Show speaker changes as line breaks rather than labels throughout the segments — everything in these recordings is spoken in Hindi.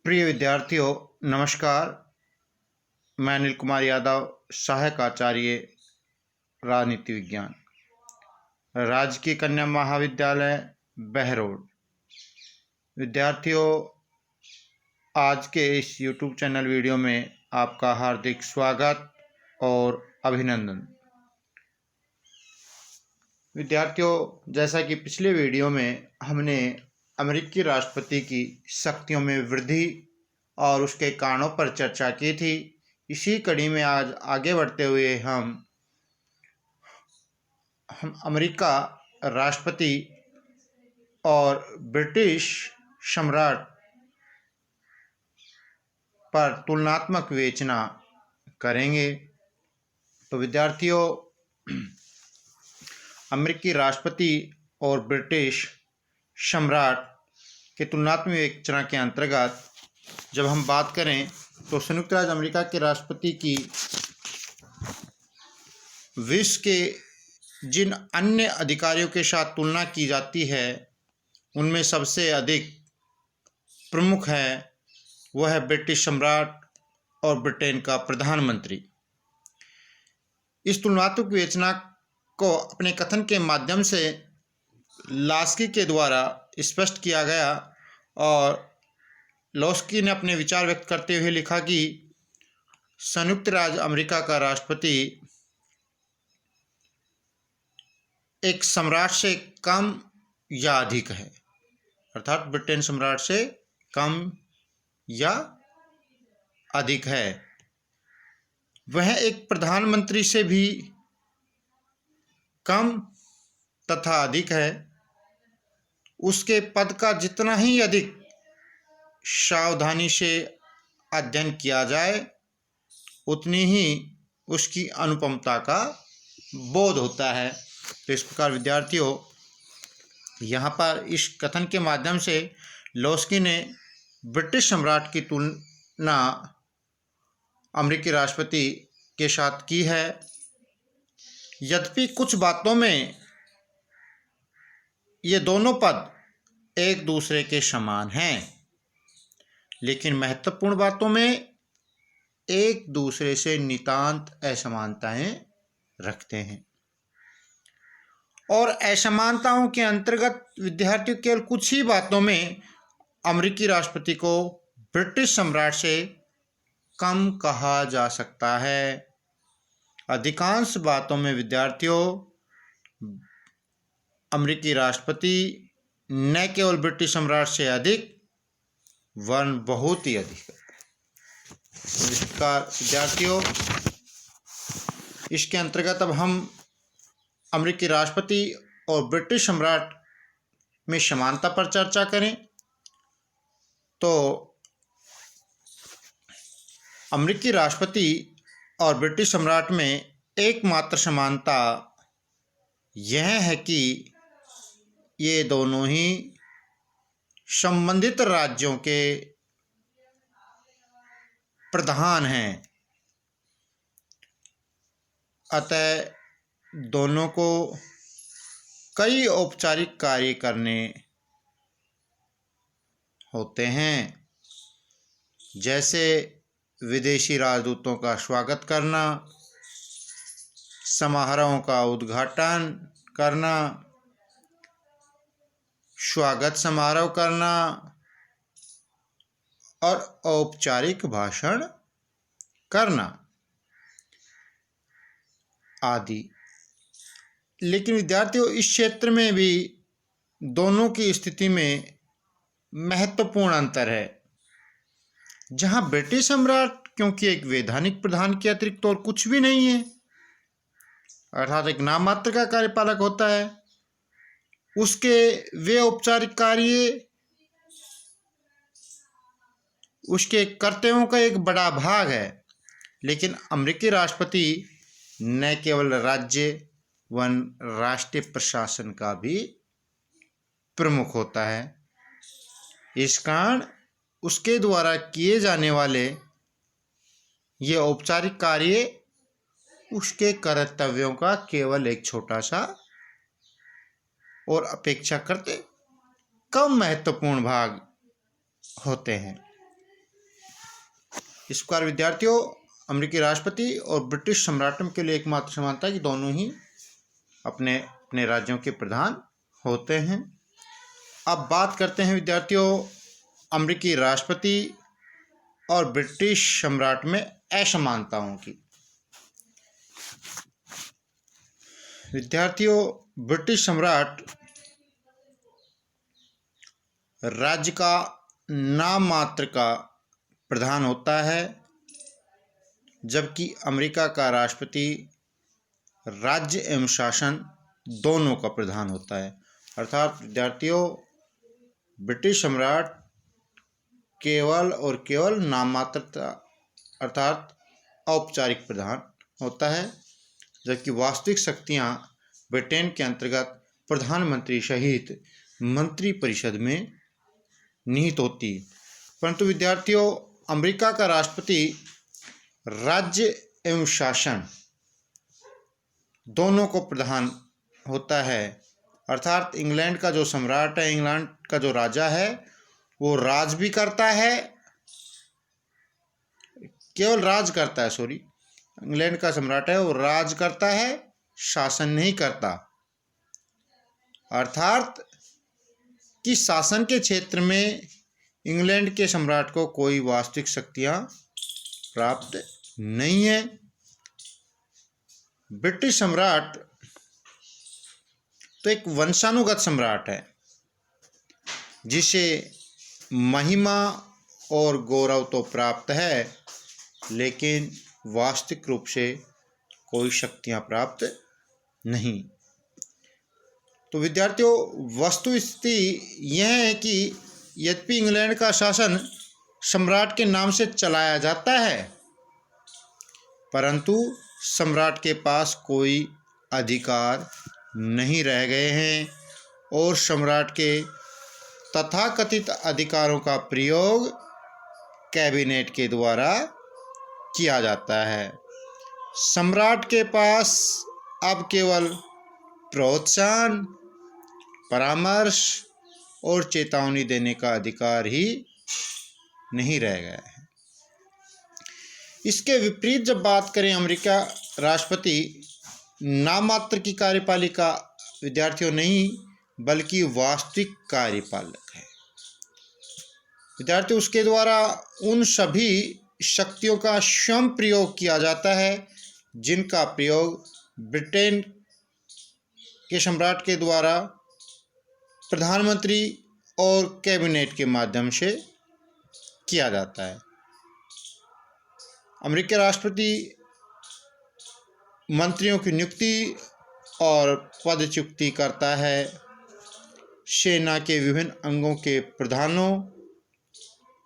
प्रिय विद्यार्थियों, नमस्कार। मैं अनिल कुमार यादव, सहायक आचार्य राजनीति विज्ञान, राजकीय कन्या महाविद्यालय बहरोड। विद्यार्थियों, आज के इस YouTube चैनल वीडियो में आपका हार्दिक स्वागत और अभिनंदन। विद्यार्थियों, जैसा कि पिछले वीडियो में हमने अमेरिकी राष्ट्रपति की शक्तियों में वृद्धि और उसके कारणों पर चर्चा की थी, इसी कड़ी में आज आगे बढ़ते हुए हम अमेरिका राष्ट्रपति और ब्रिटिश सम्राट पर तुलनात्मक विवेचना करेंगे। तो विद्यार्थियों, अमेरिकी राष्ट्रपति और ब्रिटिश सम्राट के तुलनात्मक विवेचना के अंतर्गत जब हम बात करें तो संयुक्त राज्य अमेरिका के राष्ट्रपति की विश्व के जिन अन्य अधिकारियों के साथ तुलना की जाती है उनमें सबसे अधिक प्रमुख है वह है ब्रिटिश सम्राट और ब्रिटेन का प्रधानमंत्री। इस तुलनात्मक विवेचना को अपने कथन के माध्यम से लास्की के द्वारा स्पष्ट किया गया और लास्की ने अपने विचार व्यक्त करते हुए लिखा कि संयुक्त राज्य अमेरिका का राष्ट्रपति एक सम्राट से कम या अधिक है, अर्थात ब्रिटेन सम्राट से कम या अधिक है। वह एक प्रधानमंत्री से भी कम तथा अधिक है। उसके पद का जितना ही अधिक सावधानी से अध्ययन किया जाए उतनी ही उसकी अनुपमता का बोध होता है। तो इस प्रकार विद्यार्थियों, यहाँ पर इस कथन के माध्यम से लास्की ने ब्रिटिश सम्राट की तुलना अमेरिकी राष्ट्रपति के साथ की है। यद्यपि कुछ बातों में ये दोनों पद एक दूसरे के समान हैं, लेकिन महत्वपूर्ण बातों में एक दूसरे से नितांत असमानताएं रखते हैं। और असमानताओं के अंतर्गत विद्यार्थियों केवल कुछ ही बातों में अमेरिकी राष्ट्रपति को ब्रिटिश सम्राट से कम कहा जा सकता है। अधिकांश बातों में विद्यार्थियों अमेरिकी राष्ट्रपति न केवल ब्रिटिश सम्राट से अधिक वरन बहुत ही अधिक है। इस प्रकार विद्यार्थियों, इसके अंतर्गत अब हम अमेरिकी राष्ट्रपति और ब्रिटिश सम्राट में समानता पर चर्चा करें तो अमेरिकी राष्ट्रपति और ब्रिटिश सम्राट में एकमात्र समानता यह है कि ये दोनों ही संबंधित राज्यों के प्रधान हैं। अतः दोनों को कई औपचारिक कार्य करने होते हैं, जैसे विदेशी राजदूतों का स्वागत करना, समारोहों का उद्घाटन करना, स्वागत समारोह करना और औपचारिक भाषण करना आदि। लेकिन विद्यार्थियों, इस क्षेत्र में भी दोनों की स्थिति में महत्वपूर्ण अंतर है। जहां ब्रिटिश सम्राट क्योंकि एक वैधानिक प्रधान के अतिरिक्त और कुछ भी नहीं है, अर्थात एक नाम मात्र का कार्यपालक होता है, उसके वे औपचारिक कार्य उसके कर्तव्यों का एक बड़ा भाग है। लेकिन अमेरिकी राष्ट्रपति न केवल राज्य वन राष्ट्रीय प्रशासन का भी प्रमुख होता है। इस कारण उसके द्वारा किए जाने वाले ये औपचारिक कार्य उसके कर्तव्यों का केवल एक छोटा सा और अपेक्षाकृत कम महत्वपूर्ण भाग होते हैं। इस प्रकार विद्यार्थियों, अमेरिकी राष्ट्रपति और ब्रिटिश सम्राटों के लिए एकमात्र समानता है कि दोनों ही अपने अपने राज्यों के प्रधान होते हैं। अब बात करते हैं विद्यार्थियों अमेरिकी राष्ट्रपति और ब्रिटिश सम्राट में असमानताओं की। विद्यार्थियों, ब्रिटिश सम्राट राज्य का नाम मात्र का प्रधान होता है, जबकि अमेरिका का राष्ट्रपति राज्य एवं शासन दोनों का प्रधान होता है। अर्थात विद्यार्थियों, ब्रिटिश सम्राट केवल और केवल नाम मात्र अर्थात औपचारिक प्रधान होता है, जबकि वास्तविक शक्तियां ब्रिटेन के अंतर्गत प्रधानमंत्री सहित मंत्रिपरिषद में निहित होती। परंतु विद्यार्थियों, अमेरिका का राष्ट्रपति राज्य एवं शासन दोनों को प्रधान होता है। अर्थात इंग्लैंड का जो सम्राट है, इंग्लैंड का जो राजा है, वो राज भी करता है, केवल राज करता है, इंग्लैंड का सम्राट है वो राज करता है, शासन नहीं करता। अर्थात कि शासन के क्षेत्र में इंग्लैंड के सम्राट को कोई वास्तविक शक्तियां प्राप्त नहीं है। ब्रिटिश सम्राट तो एक वंशानुगत सम्राट है, जिसे महिमा और गौरव तो प्राप्त है, लेकिन वास्तविक रूप से कोई शक्तियां प्राप्त नहीं। तो विद्यार्थियों, वस्तुस्थिति यह है कि यद्यपि इंग्लैंड का शासन सम्राट के नाम से चलाया जाता है, परंतु सम्राट के पास कोई अधिकार नहीं रह गए हैं और सम्राट के तथाकथित अधिकारों का प्रयोग कैबिनेट के द्वारा किया जाता है। सम्राट के पास अब केवल प्रोत्साहन, परामर्श और चेतावनी देने का अधिकार ही नहीं रह गया है। इसके विपरीत जब बात करें, अमेरिका राष्ट्रपति नाम मात्र की कार्यपालिका विद्यार्थियों नहीं, बल्कि वास्तविक कार्यपालक है। विद्यार्थियों, उसके द्वारा उन सभी शक्तियों का स्वयं प्रयोग किया जाता है जिनका प्रयोग ब्रिटेन के सम्राट के द्वारा प्रधानमंत्री और कैबिनेट के माध्यम से किया जाता है। अमेरिकी राष्ट्रपति मंत्रियों की नियुक्ति और पदच्युति करता है, सेना के विभिन्न अंगों के प्रधानों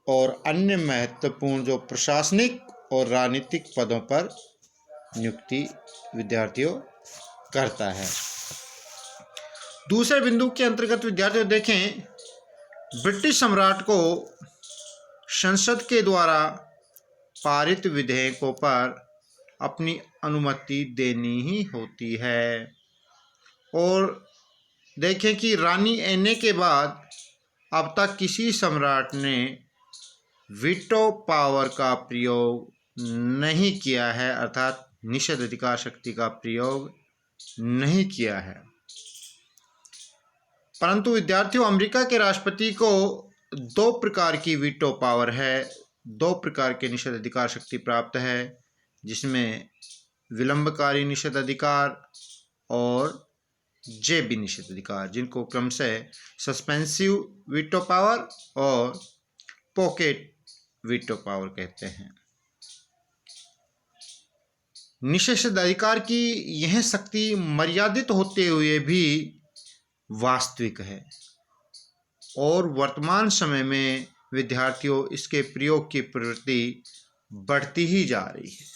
और अन्य महत्वपूर्ण जो प्रशासनिक और राजनीतिक पदों पर नियुक्ति विद्यार्थियों करता है। दूसरे बिंदु के अंतर्गत विद्यार्थियों देखें, ब्रिटिश सम्राट को संसद के द्वारा पारित विधेयकों पर अपनी अनुमति देनी ही होती है। और देखें कि रानी एने के बाद अब तक किसी सम्राट ने वीटो पावर का प्रयोग नहीं किया है, अर्थात निषेध अधिकार शक्ति का प्रयोग नहीं किया है। परंतु विद्यार्थियों, अमेरिका के राष्ट्रपति को दो प्रकार की वीटो पावर है, दो प्रकार के निषेध अधिकार शक्ति प्राप्त है, जिसमें विलंबकारी निषेध अधिकार और जेबी निषेध अधिकार, जिनको क्रमशः सस्पेंसिव वीटो पावर और पॉकेट वीटो पावर कहते हैं। निषेध अधिकार की यह शक्ति मर्यादित होते हुए भी वास्तविक है और वर्तमान समय में विद्यार्थियों इसके प्रयोग की प्रवृत्ति बढ़ती ही जा रही है।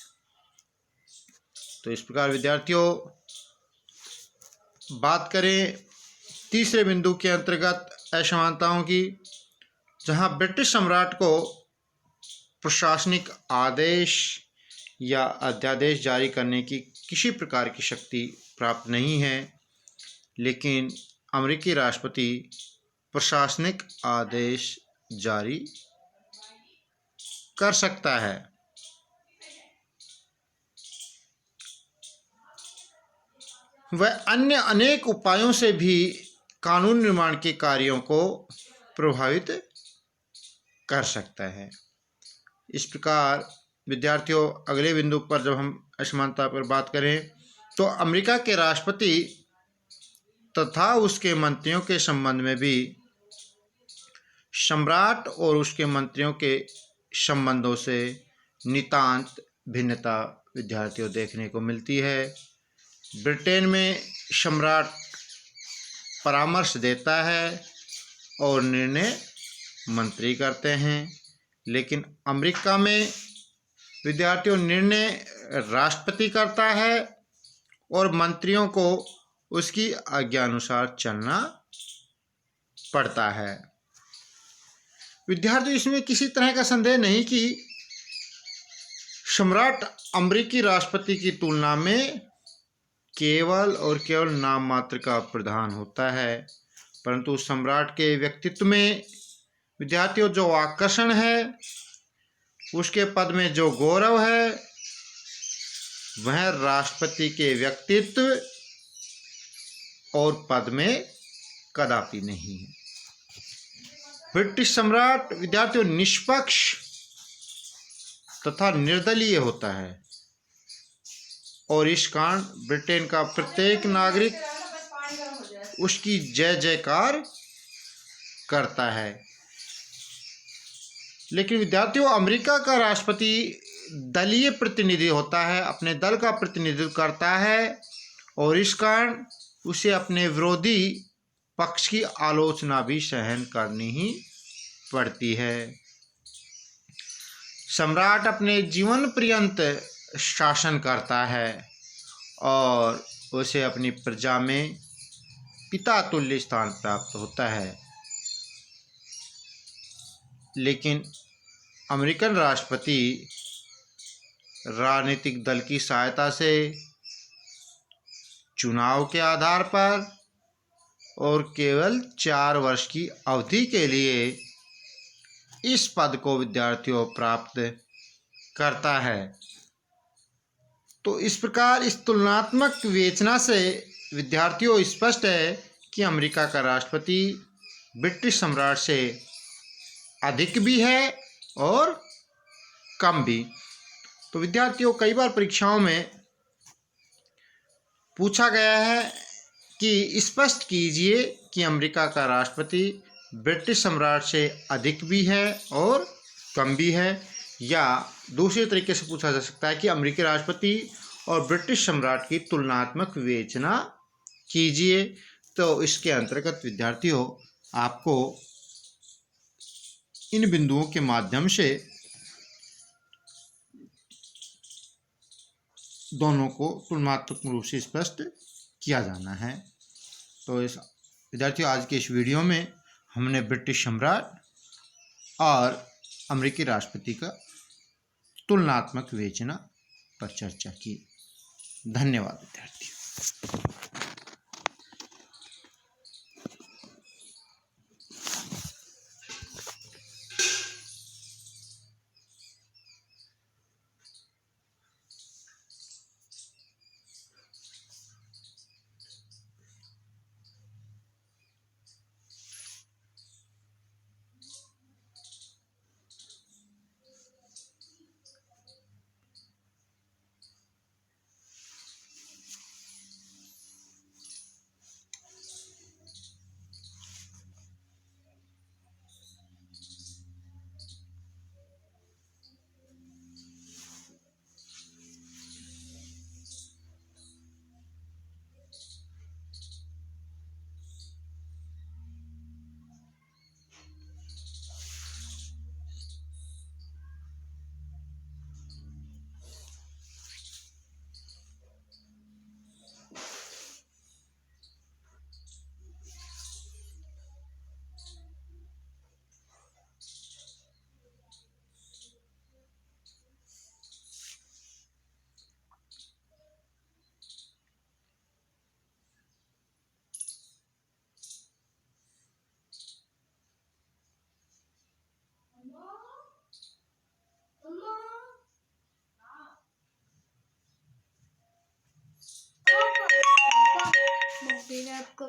तो इस प्रकार विद्यार्थियों, बात करें तीसरे बिंदु के अंतर्गत असमानताओं की, जहां ब्रिटिश सम्राट को प्रशासनिक आदेश या अध्यादेश जारी करने की किसी प्रकार की शक्ति प्राप्त नहीं है, लेकिन अमेरिकी राष्ट्रपति प्रशासनिक आदेश जारी कर सकता है। वह अन्य अनेक उपायों से भी कानून निर्माण के कार्यों को प्रभावित कर सकता है। इस प्रकार विद्यार्थियों, अगले बिंदु पर जब हम असमानता पर बात करें तो अमेरिका के राष्ट्रपति तथा उसके मंत्रियों के संबंध में भी सम्राट और उसके मंत्रियों के संबंधों से नितांत भिन्नता विद्यार्थियों देखने को मिलती है। ब्रिटेन में सम्राट परामर्श देता है और निर्णय मंत्री करते हैं, लेकिन अमेरिका में विद्यार्थियों निर्णय राष्ट्रपति करता है और मंत्रियों को उसकी आज्ञानुसार चलना पड़ता है। विद्यार्थियों, इसमें किसी तरह का संदेह नहीं कि सम्राट अमेरिकी राष्ट्रपति की तुलना में केवल और केवल नाम मात्र का प्रधान होता है, परंतु सम्राट के व्यक्तित्व में विद्यार्थियों जो आकर्षण है, उसके पद में जो गौरव है, वह राष्ट्रपति के व्यक्तित्व और पद में कदापि नहीं है। ब्रिटिश सम्राट विद्यार्थियों निष्पक्ष तथा निर्दलीय होता है और इस कारण ब्रिटेन का प्रत्येक नागरिक उसकी जय जयकार करता है। लेकिन विद्यार्थियों, अमेरिका का राष्ट्रपति दलीय प्रतिनिधि होता है, अपने दल का प्रतिनिधित्व करता है और इस कारण उसे अपने विरोधी पक्ष की आलोचना भी सहन करनी ही पड़ती है। सम्राट अपने जीवन पर्यंत शासन करता है और उसे अपनी प्रजा में पिता तुल्य स्थान प्राप्त होता है, लेकिन अमेरिकन राष्ट्रपति राजनीतिक दल की सहायता से चुनाव के आधार पर और केवल 4 वर्ष की अवधि के लिए इस पद को विद्यार्थियों प्राप्त करता है। तो इस प्रकार इस तुलनात्मक विवेचना से विद्यार्थियों स्पष्ट है कि अमेरिका का राष्ट्रपति ब्रिटिश सम्राट से अधिक भी है और कम भी। तो विद्यार्थियों, कई बार परीक्षाओं में पूछा गया है कि स्पष्ट कीजिए कि अमेरिका का राष्ट्रपति ब्रिटिश सम्राट से अधिक भी है और कम भी है, या दूसरे तरीके से पूछा जा सकता है कि अमेरिकी राष्ट्रपति और ब्रिटिश सम्राट की तुलनात्मक विवेचना कीजिए। तो इसके अंतर्गत विद्यार्थियों आपको इन बिंदुओं के माध्यम से दोनों को तुलनात्मक रूप से स्पष्ट किया जाना है। तो इस विद्यार्थियों, आज के इस वीडियो में हमने ब्रिटिश सम्राट और अमेरिकी राष्ट्रपति का तुलनात्मक विवेचना पर चर्चा की। धन्यवाद विद्यार्थियों।
आपको